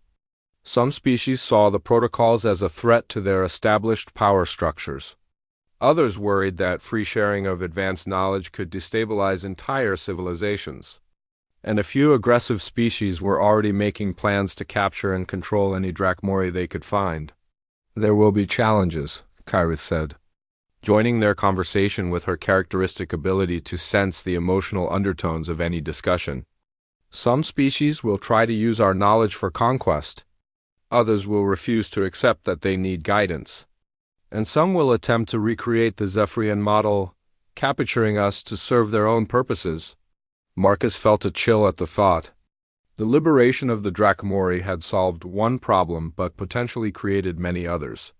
Some species saw the protocols as a threat to their established power structures. Others worried that free sharing of advanced knowledge could destabilize entire civilizations. And a few aggressive species were already making plans to capture and control any Drachmori they could find. "There will be challenges," Kareth said, joining their conversation with her characteristic ability to sense the emotional undertones of any discussion. "Some species will try to use our knowledge for conquest. Others will refuse to accept that they need guidance. And some will attempt to recreate the Zephyrian model, capturing us to serve their own purposes." Marcus felt a chill at the thought. The liberation of the Drachmori had solved one problem but potentially created many others.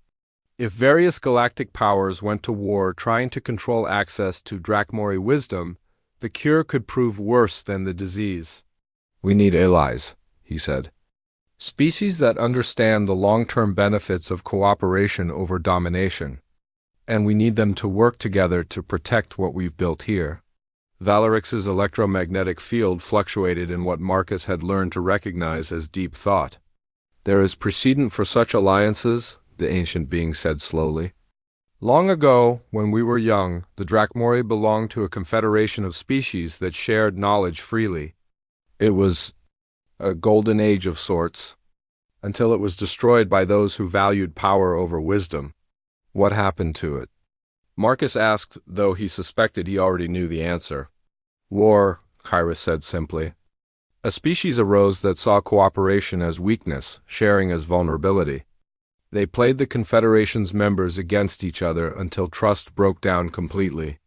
If various galactic powers went to war trying to control access to Drachmori wisdom, the cure could prove worse than the disease. "We need allies," he said. "Species that understand the long-term benefits of cooperation over domination. And we need them to work together to protect what we've built here." Valerix's electromagnetic field fluctuated in what Marcus had learned to recognize as deep thought. "There is precedent for such alliances," the ancient being said slowly. "Long ago, when we were young, the Drachmori belonged to a confederation of species that shared knowledge freely. It was a golden age of sorts, until it was destroyed by those who valued power over wisdom." "What happened to it?" Marcus asked, though he suspected he already knew the answer. "War," Kyrus said simply. "A species arose that saw cooperation as weakness, sharing as vulnerability. They played the Confederation's members against each other until trust broke down completely.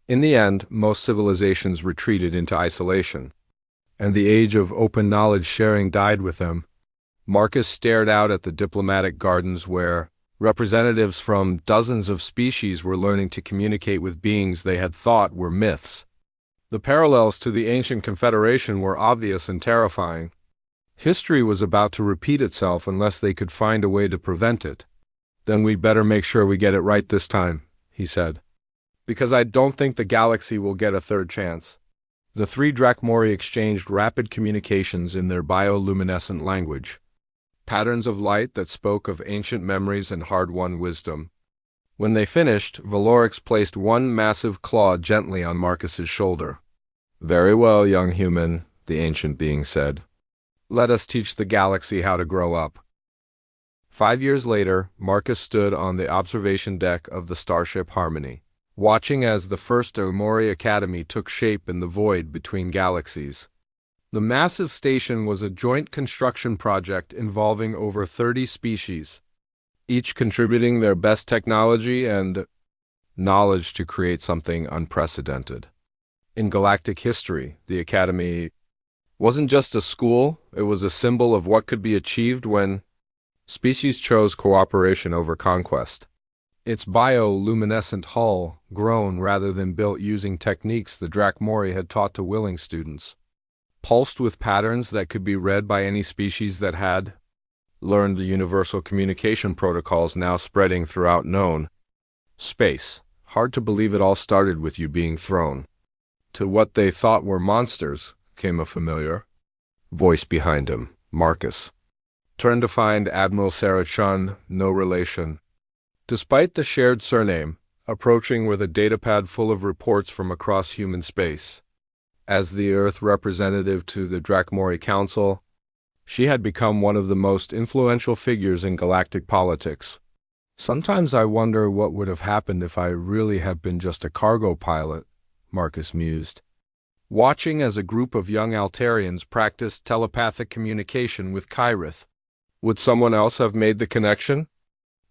In the end, most civilizations retreated into isolation, and the age of open knowledge sharing died with them." Marcus stared out at the diplomatic gardens where representatives from dozens of species were learning to communicate with beings they had thought were myths. The parallels to the ancient Confederation were obvious and terrifying. History was about to repeat itself unless they could find a way to prevent it. Then we'd better make sure we get it right this time, he said. Because I don't think the galaxy will get a third chance. The three Drakmori exchanged rapid communications in their bioluminescent language. Patterns of light that spoke of ancient memories and hard-won wisdom. When they finished, Valorix placed one massive claw gently on Marcus's shoulder. "Very well, young human," the ancient being said. "Let us teach the galaxy how to grow up." 5 years later, Marcus stood on the observation deck of the starship Harmony, watching as the first Omori Academy took shape in the void between galaxies. The massive station was a joint construction project involving over 30 species, each contributing their best technology and knowledge to create something unprecedented. In galactic history, the Academy wasn't just a school, it was a symbol of what could be achieved when species chose cooperation over conquest. Its bioluminescent hull, grown rather than built using techniques the Drakmori had taught to willing students, pulsed with patterns that could be read by any species that had learned the universal communication protocols now spreading throughout known space. Hard to believe it all started with you being thrown to what they thought were monsters, came a familiar voice behind him. Marcus turned to find Admiral Sarah Chun, no relation. Despite the shared surname, approaching with a datapad full of reports from across human space. As the Earth representative to the Drakmori Council, she had become one of the most influential figures in galactic politics. Sometimes I wonder what would have happened if I really had been just a cargo pilot, Marcus mused, watching as a group of young Altarians practiced telepathic communication with Kyrith. Would someone else have made the connection?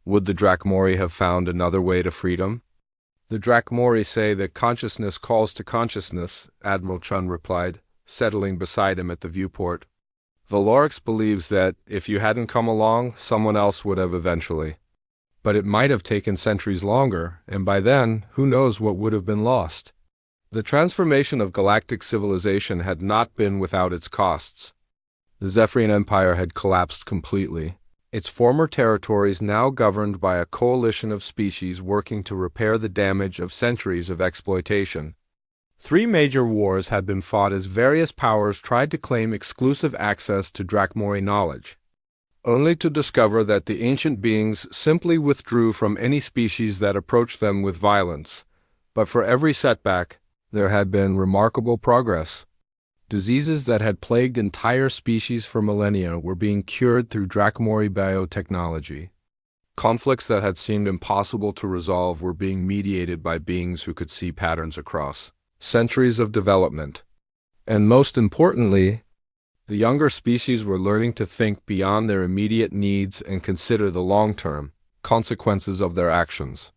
Would the Drakmori have found another way to freedom? The Drakmori say that consciousness calls to consciousness, Admiral Chun replied, settling beside him at the viewport. Valorix believes that, if you hadn't come along, someone else would have eventually. But it might have taken centuries longer, and by then, who knows what would have been lost. The transformation of galactic civilization had not been without its costs. The Zephyrian Empire had collapsed completely, its former territories now governed by a coalition of species working to repair the damage of centuries of exploitation. 3 major wars had been fought as various powers tried to claim exclusive access to Drakmori knowledge, only to discover that the ancient beings simply withdrew from any species that approached them with violence. But for every setback, there had been remarkable progress. Diseases that had plagued entire species for millennia were being cured through Drakmori biotechnology. Conflicts that had seemed impossible to resolve were being mediated by beings who could see patterns across centuries of development. And most importantly, the younger species were learning to think beyond their immediate needs and consider the long-term consequences of their actions.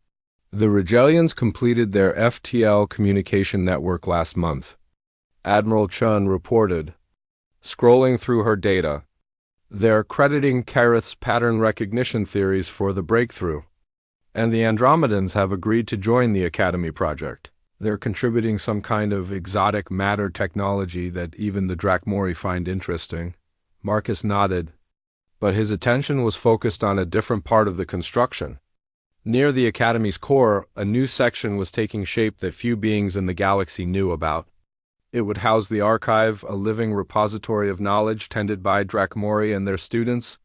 The Regelians completed their FTL communication network last month, Admiral Chun reported, scrolling through her data. They're crediting Kyrith's pattern recognition theories for the breakthrough, and the Andromedans have agreed to join the Academy project. They're contributing some kind of exotic matter technology that even the Drakmori find interesting. Marcus nodded, but his attention was focused on a different part of the construction. Near the Academy's core, a new section was taking shape that few beings in the galaxy knew about. It would house the archive, a living repository of knowledge tended by Drakmori and their students,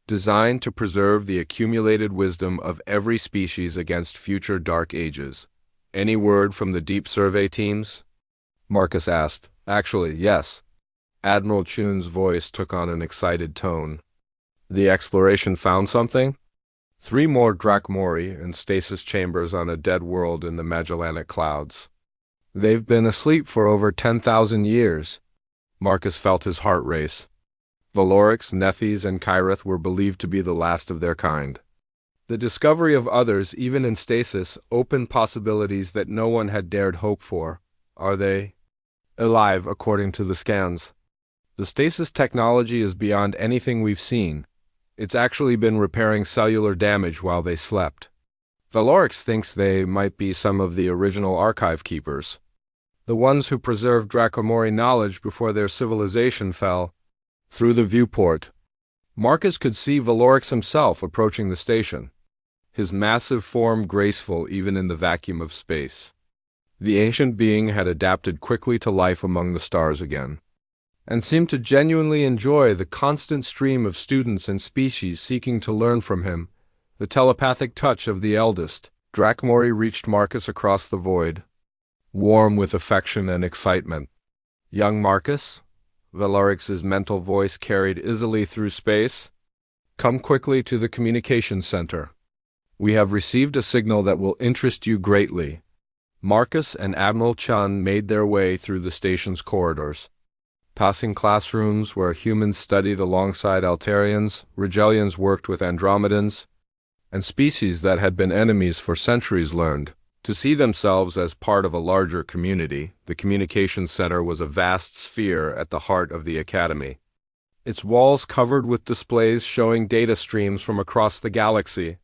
designed to preserve the accumulated wisdom of every species against future dark ages. Any word from the deep survey teams? Marcus asked. Actually, yes. Admiral Chun's voice took on an excited tone. The exploration found something? 3 more Drakmori in stasis chambers on a dead world in the Magellanic Clouds. They've been asleep for over 10,000 years. Marcus felt his heart race. Valorix, Nethys, and Kyrith were believed to be the last of their kind. The discovery of others, even in stasis, opened possibilities that no one had dared hope for. Are they alive, according to the scans? The stasis technology is beyond anything we've seen. It's actually been repairing cellular damage while they slept. Valorix thinks they might be some of the original archive keepers, the ones who preserved Drakmori knowledge before their civilization fell. Through the viewport, Marcus could see Valorix himself approaching the station, his massive form graceful even in the vacuum of space. The ancient being had adapted quickly to life among the stars again, and seemed to genuinely enjoy the constant stream of students and species seeking to learn from him. The telepathic touch of the eldest, Drakmori, reached Marcus across the void, warm with affection and excitement. Young Marcus, Valorix's mental voice carried easily through space, come quickly to the communications center. We have received a signal that will interest you greatly. Marcus and Admiral Chun made their way through the station's corridors, passing classrooms where humans studied alongside Altarians, Regelians worked with Andromedans, and species that had been enemies for centuries learned to see themselves as part of a larger community. The communications center was a vast sphere at the heart of the academy, its walls covered with displays showing data streams from across the galaxy.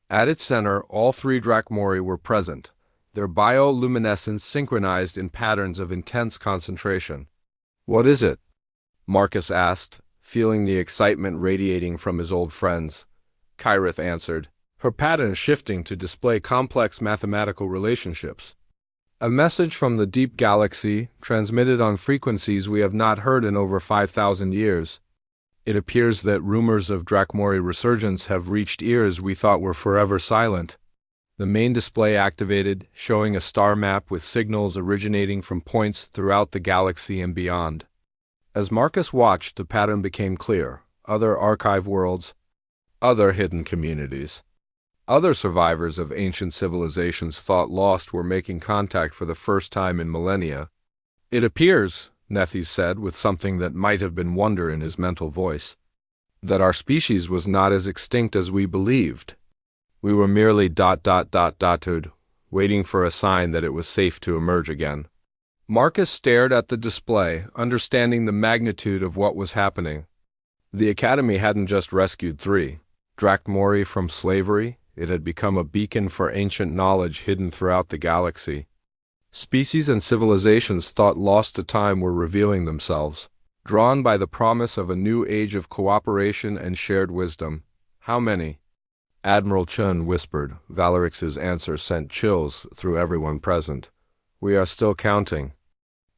At its center, all three Drakmori were present, their bioluminescence synchronized in patterns of intense concentration. "What is it?" Marcus asked, feeling the excitement radiating from his old friends. Kyrith answered, her pattern shifting to display complex mathematical relationships. "A message from the deep galaxy, transmitted on frequencies we have not heard in over 5,000 years. It appears that rumors of Drakmori resurgence have reached ears we thought were forever silent." The main display activated, showing a star map with signals originating from points throughout the galaxy and beyond. As Marcus watched, the pattern became clear. Other archive worlds, other hidden communities, other survivors of ancient civilizations thought lost were making contact for the first time in millennia. "It appears," Nethys said with something that might have been wonder in his mental voice, "that our species was not as extinct as we believed. We were merely ... waiting for a sign that it was safe to emerge again." Marcus stared at the display, understanding the magnitude of what was happening. The Academy hadn't just rescued three Drakmori from slavery, it had become a beacon for ancient knowledge hidden throughout the galaxy. Species and civilizations thought lost to time were revealing themselves, drawn by the promise of a new age of cooperation and shared wisdom. "How many?" Admiral Chun whispered. Valorix's answer sent chills through everyone present. "We are still counting.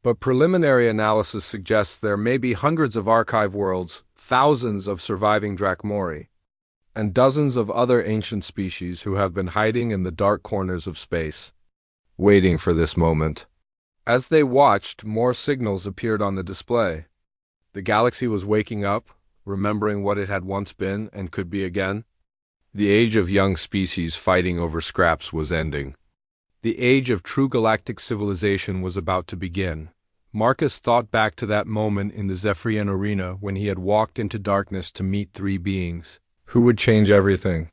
But preliminary analysis suggests there may be hundreds of archive worlds, thousands of surviving Drakmori, and dozens of other ancient species who have been hiding in the dark corners of space, waiting for this moment." As they watched, more signals appeared on the display. The galaxy was waking up, remembering what it had once been and could be again. The age of young species fighting over scraps was ending. The age of true galactic civilization was about to begin. Marcus thought back to that moment in the Zephyrian arena when he had walked into darkness to meet three beings who would change everything.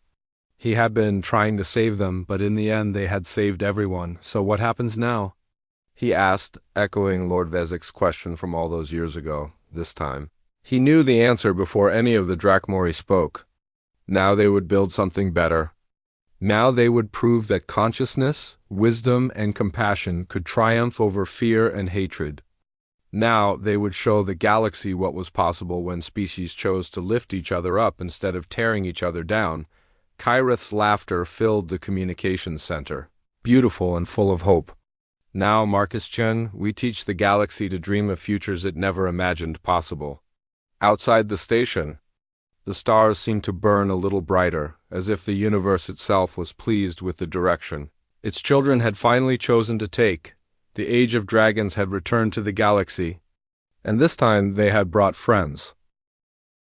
He had been trying to save them, but in the end they had saved everyone. So what happens now? He asked, echoing Lord Vezek's question from all those years ago. This time, he knew the answer before any of the Drakmori spoke. Now they would build something better. Now they would prove that consciousness, wisdom, and compassion could triumph over fear and hatred. Now they would show the galaxy what was possible when species chose to lift each other up instead of tearing each other down. Kyrith's laughter filled the communications center, beautiful and full of hope. "Now, Marcus Chen, we teach the galaxy to dream of futures it never imagined possible." Outside the station, the stars seemed to burn a little brighter, as if the universe itself was pleased with the direction its children had finally chosen to take. The age of dragons had returned to the galaxy, and this time they had brought friends.